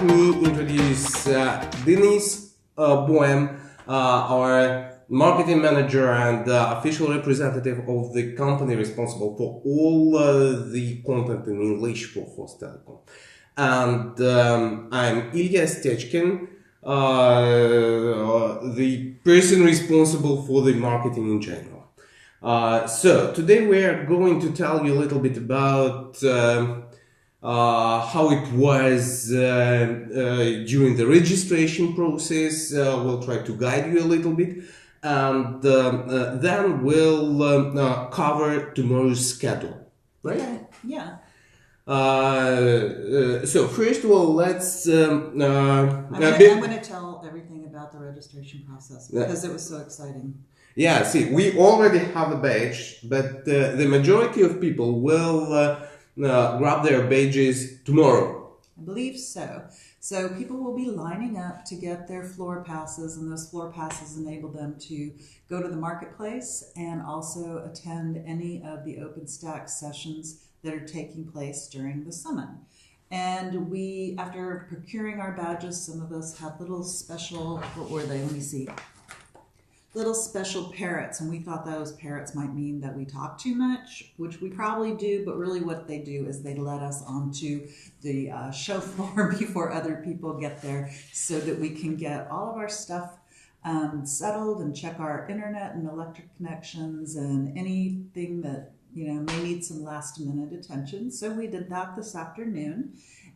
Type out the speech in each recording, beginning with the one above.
let me introduce Denis Boehm, our marketing manager and official representative of the company responsible for all the content in English for Host-telecom. And I'm Ilya Stechkin, the person responsible for the marketing in general. So today we are going to tell you a little bit about how it was during the registration process. We'll try to guide you a little bit, and then we'll cover tomorrow's schedule. Right? Okay. Yeah. So first of all, let's. I'm going to tell everything about the registration process because it was so exciting. Yeah, see, we already have a badge, but the majority of people will grab their badges tomorrow. I believe so. So people will be lining up to get their floor passes, and those floor passes enable them to go to the marketplace and also attend any of the OpenStack sessions that are taking place during the summit. And we, after procuring our badges, some of us have little special, what were they? Let me see. Little special parrots, and we thought those parrots might mean that we talk too much, which we probably do, but really what they do is they let us onto the show floor before other people get there so that we can get all of our stuff settled and check our internet and electric connections and anything that may need some last minute attention. So we did that this afternoon,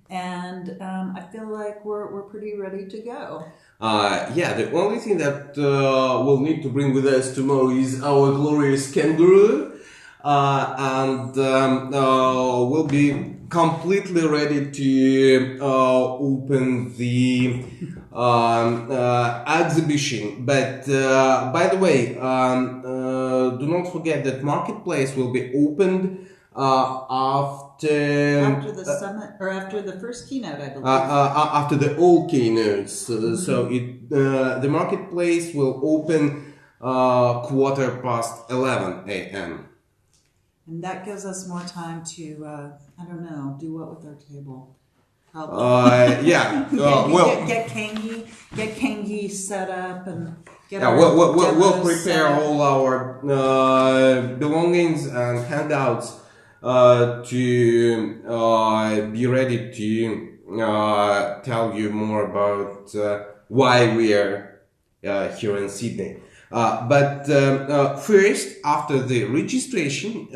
and I feel like we're pretty ready to go. Yeah, the only thing that we'll need to bring with us tomorrow is our glorious kangaroo, and we'll be completely ready to open the exhibition. But by the way, do not forget that marketplace will be opened after the summit, or after the first keynote, I believe. After the all keynotes. So the marketplace will open 11:15 a.m. And that gives us more time to, do what with our table? Yeah. Get Kangi set up and get. Yeah, we'll prepare all our belongings and handouts to be ready to tell you more about why we are here in Sydney. But first, after the registration,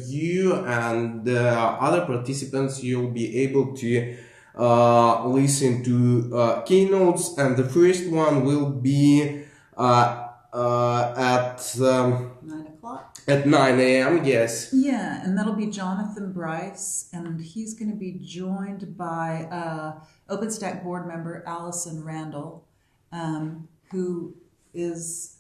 you and other participants, you'll be able to listen to keynotes, and the first one will be at 9 o'clock. At 9 a.m., yes. Yeah, and that'll be Jonathan Bryce, and he's going to be joined by OpenStack board member Allison Randall, who is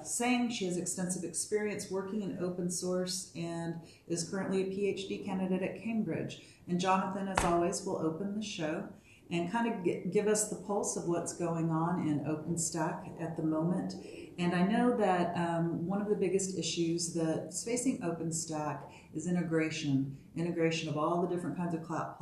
saying she has extensive experience working in open source and is currently a PhD candidate at Cambridge. And Jonathan, as always, will open the show and kind of give us the pulse of what's going on in OpenStack at the moment. And I know that one of the biggest issues that's facing OpenStack is integration of all the different kinds of cloud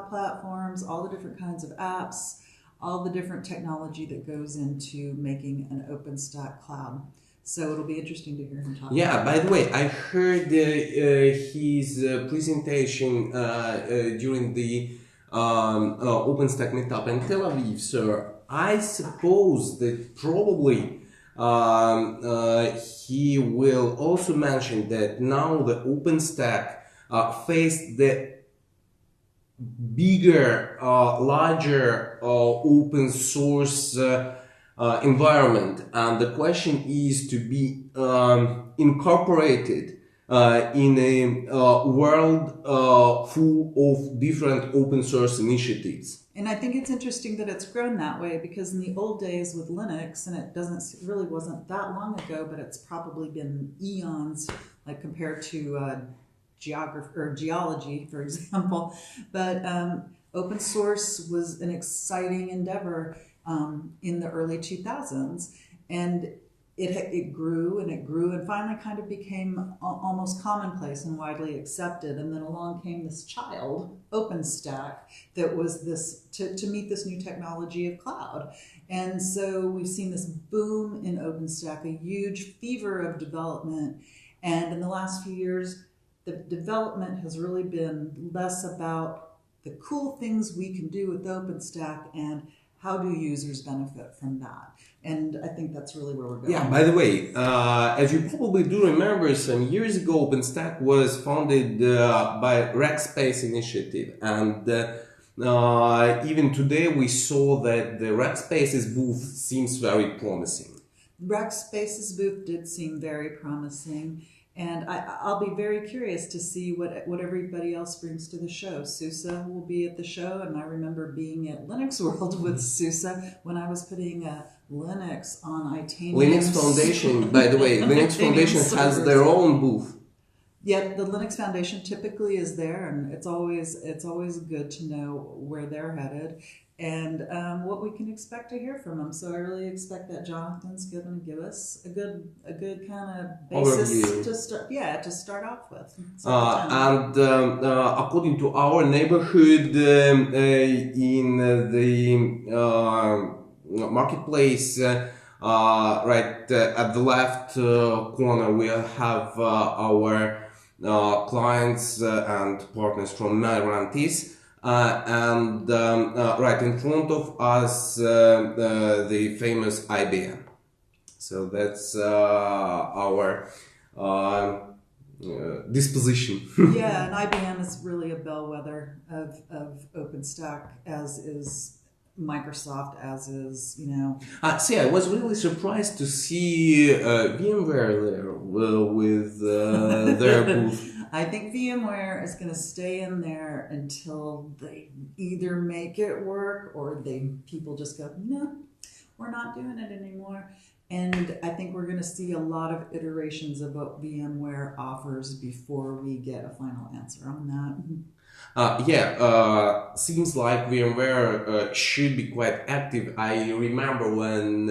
platforms, all the different kinds of apps, all the different technology that goes into making an OpenStack cloud. So it'll be interesting to hear him talk. Yeah, by the way, I heard his presentation during the OpenStack meetup in Tel Aviv. So I suppose that probably he will also mention that now the OpenStack faced the bigger, larger open source environment, and the question is to be incorporated in a world full of different open source initiatives. And I think it's interesting that it's grown that way, because in the old days with Linux, and it really wasn't that long ago, but it's probably been eons, like compared to geology, for example. But open source was an exciting endeavor in the early 2000s. And it grew and it grew and finally kind of became almost commonplace and widely accepted. And then along came this child, OpenStack, that was this to meet this new technology of cloud. And so we've seen this boom in OpenStack, a huge fever of development. And in the last few years, the development has really been less about the cool things we can do with OpenStack and how do users benefit from that. And I think that's really where we're going. Yeah, by the way, as you probably do remember, some years ago, OpenStack was founded by Rackspace Initiative. And even today, we saw that the Rackspace's booth seems very promising. Rackspace's booth did seem very promising. And I'll be very curious to see what everybody else brings to the show. SUSE will be at the show, and I remember being at Linux World with SUSE when I was putting Linux on Itanium. Linux Foundation, by the way, Linux Foundation has their own booth. Yeah, the Linux Foundation typically is there, and it's always good to know where they're headed and what we can expect to hear from them. So I really expect that Jonathan's going to give us a good kind of basis overview to start off with. And according to our neighborhood in the marketplace, right at the left corner, we'll have our clients and partners from Mirantis. And right in front of us, the famous IBM. So that's our disposition. Yeah, and IBM is really a bellwether of OpenStack, as is Microsoft, as is, See, I was really surprised to see VMware there with their booth. I think VMware is going to stay in there until they either make it work or people just go, no, we're not doing it anymore. And I think we're going to see a lot of iterations of what VMware offers before we get a final answer on that. Seems like VMware should be quite active. I remember when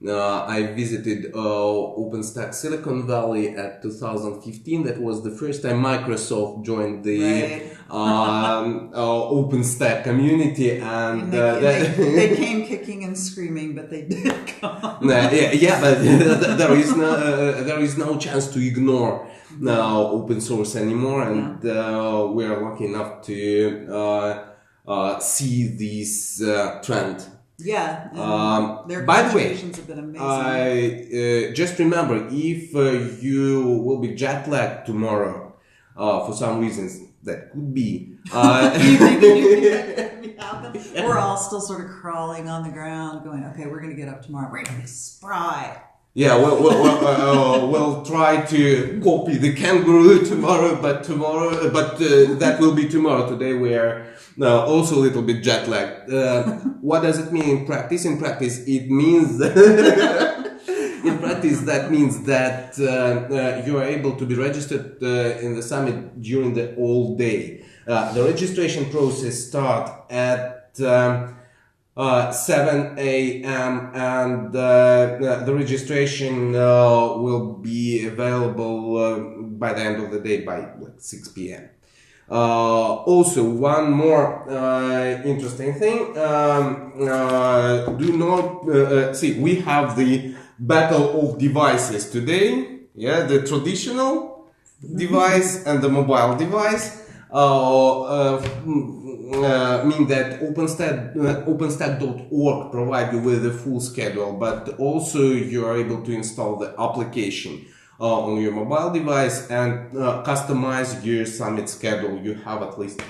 I visited OpenStack Silicon Valley at 2015. That was the first time Microsoft joined the OpenStack community, and they came kicking and screaming, but they did come. But there is no chance to ignore open source anymore, and we are lucky enough to see this trend. Yeah, their by the way, contributions have been amazing. Just remember, if you will be jet lagged tomorrow, for some reasons, that could be. You think that could be happening? We're all still sort of crawling on the ground, going, "Okay, we're going to get up tomorrow. We're going to be spry." Yeah, we'll try to copy the kangaroo tomorrow, but that will be tomorrow. Today we are also a little bit jet lagged. What does it mean in practice? In practice, it means that means that you are able to be registered in the summit during the whole day. The registration process starts at 7 a.m. and the registration will be available by the end of the day by 6 p.m. Also, one more interesting thing. Do not see. We have the battle of devices today. Yeah, the traditional device and the mobile device. Mean that OpenStack.org provide you with a full schedule, but also you are able to install the application on your mobile device and customize your summit schedule. You have at least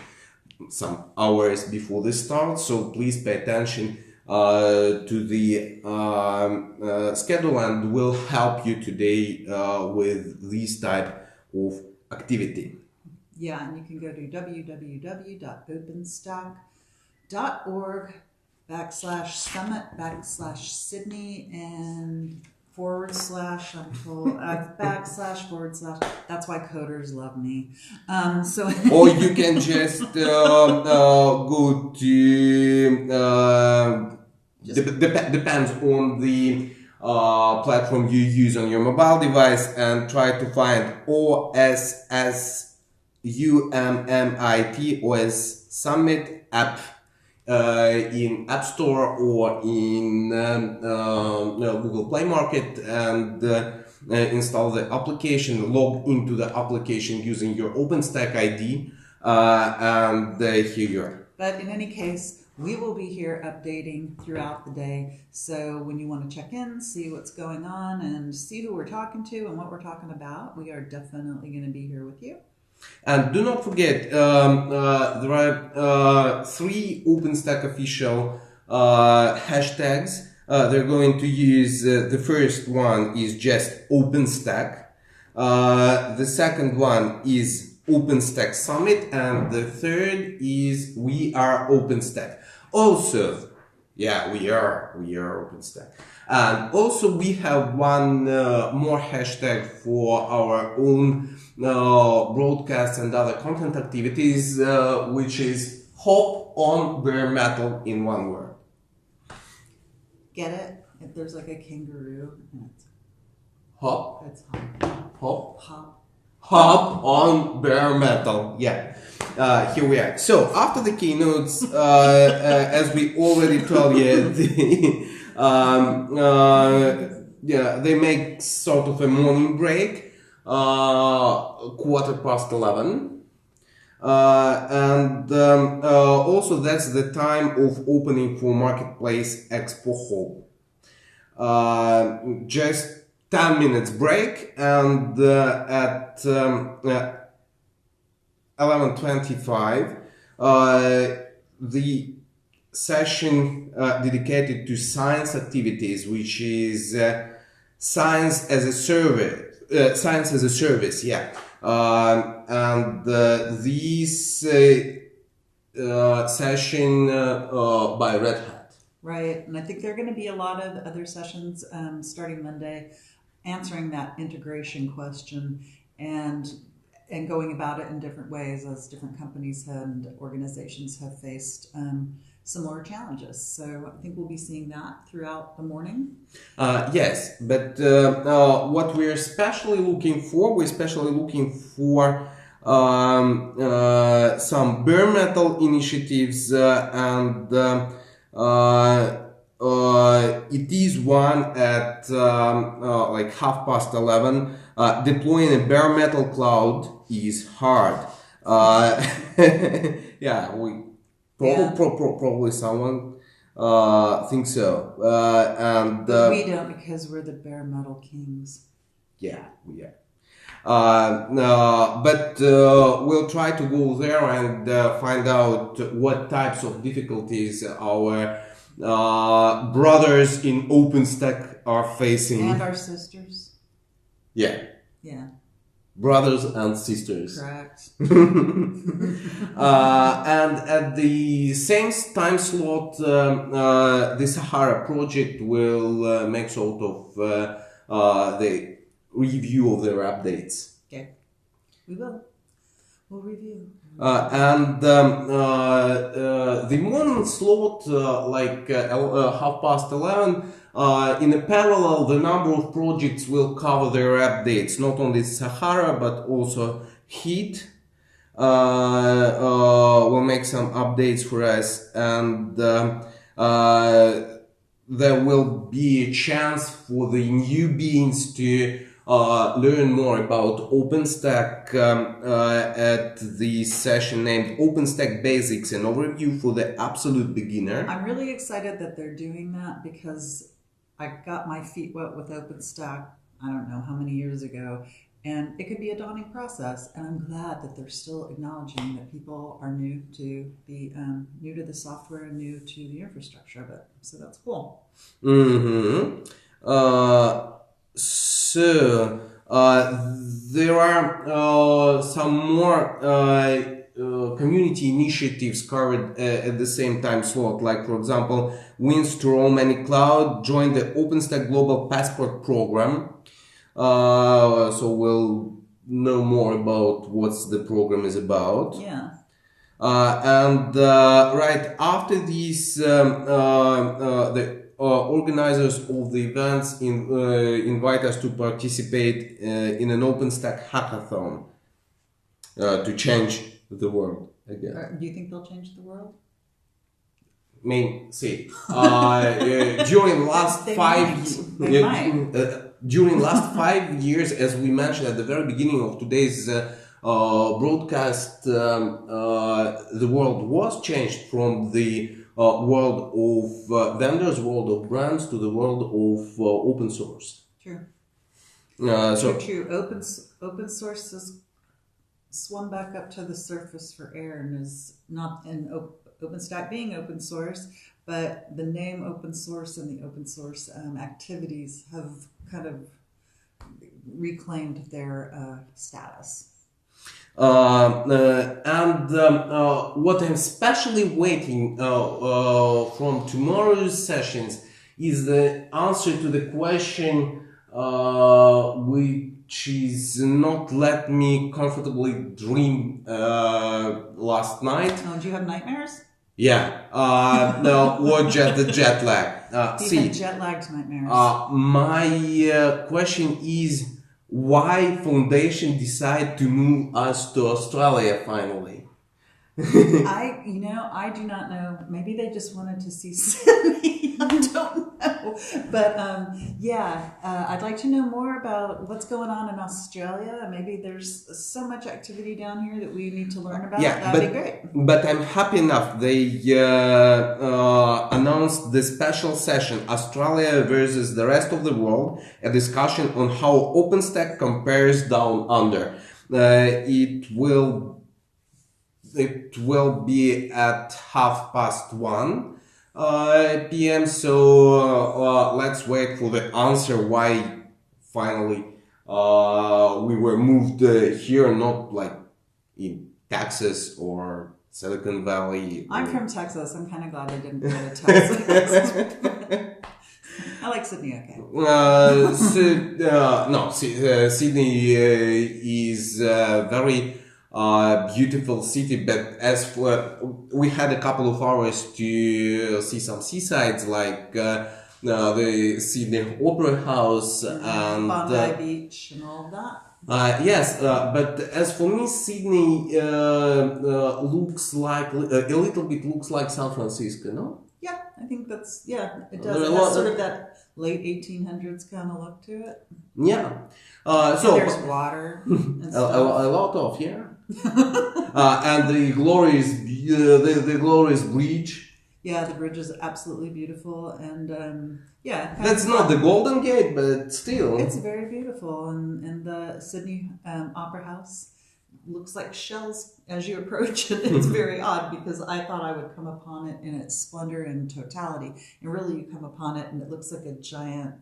some hours before the start, so please pay attention to the schedule, and we'll help you today with this type of activity. Yeah, and you can go to www.openstack.org/summit/Sydney and // That's why coders love me. Or you can just go to depends on the platform you use on your mobile device and try to find OS Summit app in App Store or in Google Play Market, and install the application, log into the application using your OpenStack ID, and here you are. But in any case, we will be here updating throughout the day. So when you want to check in, see what's going on, and see who we're talking to and what we're talking about, we are definitely going to be here with you. And do not forget, there are 3 OpenStack official hashtags. They're going to use, the first one is just OpenStack. The second one is OpenStack Summit, and the third is We Are OpenStack. Also, yeah, we are OpenStack. And also we have one more hashtag for our own broadcast and other content activities, which is HopOnBareMetal in one word. Get it? If there's like a kangaroo, and it's Hop. It's Hop. hop. HopOnBareMetal. Yeah. Here we are. So after the keynotes, as we already told you, they make sort of a morning break, 11:15. And also that's the time of opening for Marketplace Expo Hall. Just 10 minutes break, and at 11:25 the session dedicated to science activities, which is science as a service, yeah. And this session by Red Hat. Right, and I think there are going to be a lot of other sessions starting Monday, answering that integration question and going about it in different ways, as different companies and organizations have faced similar challenges. So I think we'll be seeing that throughout the morning. Yes, but what we're especially looking for, some bare metal initiatives, and it is one at like 11:30. Deploying a bare metal cloud is hard. Yeah, probably someone thinks so. And we don't, because we're the bare metal kings. Yeah, we are. But we'll try to go there and find out what types of difficulties our brothers in OpenStack are facing. And our sisters. Yeah. Yeah. Brothers and sisters. Correct. And at the same time slot, the Sahara project will make sort of the review of their updates. Okay. We will. We'll review. And the morning slot, like 11:30, in a parallel, the number of projects will cover their updates, not only Sahara, but also Heat will make some updates for us, and there will be a chance for the newbies to learn more about OpenStack at the session named OpenStack Basics, an overview for the absolute beginner. I'm really excited that they're doing that, because I got my feet wet with OpenStack, I don't know how many years ago, and it could be a daunting process, and I'm glad that they're still acknowledging that people are new to the software and new to the infrastructure of it. So that's cool. Mm-hmm. So there are some more community initiatives covered at the same time slot, like for example, Wins to Roam Any Cloud joined the OpenStack Global Passport program. So we'll know more about what the program is about. Yeah. And right after this, the organizers of the events invite us to participate in an OpenStack hackathon to change the world again. Do you think they'll change the world? I mean, see, during last during last 5 years, as we mentioned at the very beginning of today's broadcast, the world was changed from the world of vendors, world of brands, to the world of open source. True. True. Open source has swum back up to the surface for air and is not in OpenStack being open source, but the name open source and the open source activities have kind of reclaimed their status. And what I'm especially waiting from tomorrow's sessions is the answer to the question which is not let me comfortably dream last night. Oh, do you have nightmares? Yeah, no, or the jet lag. See, jet-lagged nightmares. My question is, why Foundation decide to move us to Australia finally? I do not know. Maybe they just wanted to see Sydney. I don't know. But I'd like to know more about what's going on in Australia. Maybe there's so much activity down here that we need to learn about. That'd be great. But I'm happy enough. They announced the special session, Australia versus the rest of the world, a discussion on how OpenStack compares down under. It will be at 1:30 p.m. So let's wait for the answer why finally we were moved here, not like in Texas or Silicon Valley. I'm from Texas. I'm kind of glad I didn't go to Texas. I like Sydney, okay. Sydney is very beautiful city, but as for we had a couple of hours to see some seasides like the Sydney Opera House and Bondi Beach and all of that. Yes, but as for me, Sydney looks like a little bit looks like San Francisco, no? Yeah, I think it does. It has sort of that late 1800s kind of look to it. Yeah. So there's water and stuff. A lot of, yeah. And the glorious bridge. Yeah, the bridge is absolutely beautiful, and that's not the Golden Gate, but still, it's very beautiful. And the Sydney Opera House looks like shells as you approach it. It's very odd because I thought I would come upon it in its splendor and totality, and really you come upon it and it looks like a giant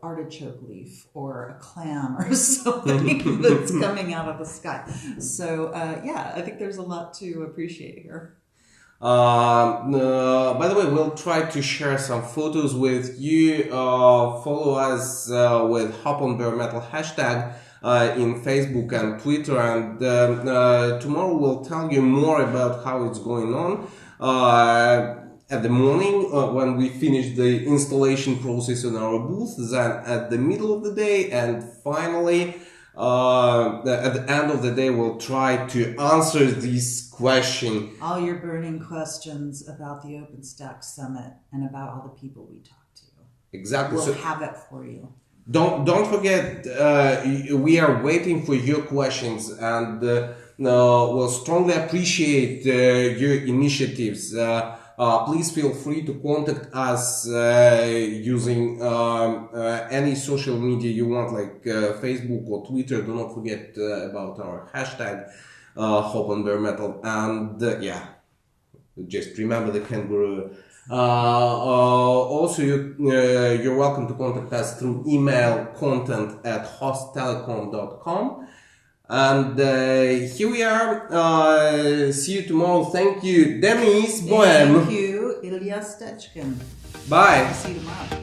artichoke leaf or a clam or something that's coming out of the sky. So I think there's a lot to appreciate here. By the way, we'll try to share some photos with you. Follow us with HopOnBareMetal hashtag in Facebook and Twitter, and tomorrow we'll tell you more about how it's going on. At the morning, when we finish the installation process on our booth, then at the middle of the day, and finally at the end of the day, we'll try to answer this question. All your burning questions about the OpenStack Summit and about all the people we talked to. Exactly. We'll have it for you. Don't forget, we are waiting for your questions, and we'll strongly appreciate your initiatives. Please feel free to contact us using any social media you want, like Facebook or Twitter. Do not forget about our hashtag HopOnBareMetal, and just remember the kangaroo. Also, you're welcome to contact us through email, content@Host-telecom.com. And here we are. See you tomorrow. Thank you, Demis Bohem. Thank you, Ilya Stechkin. Bye. See you tomorrow.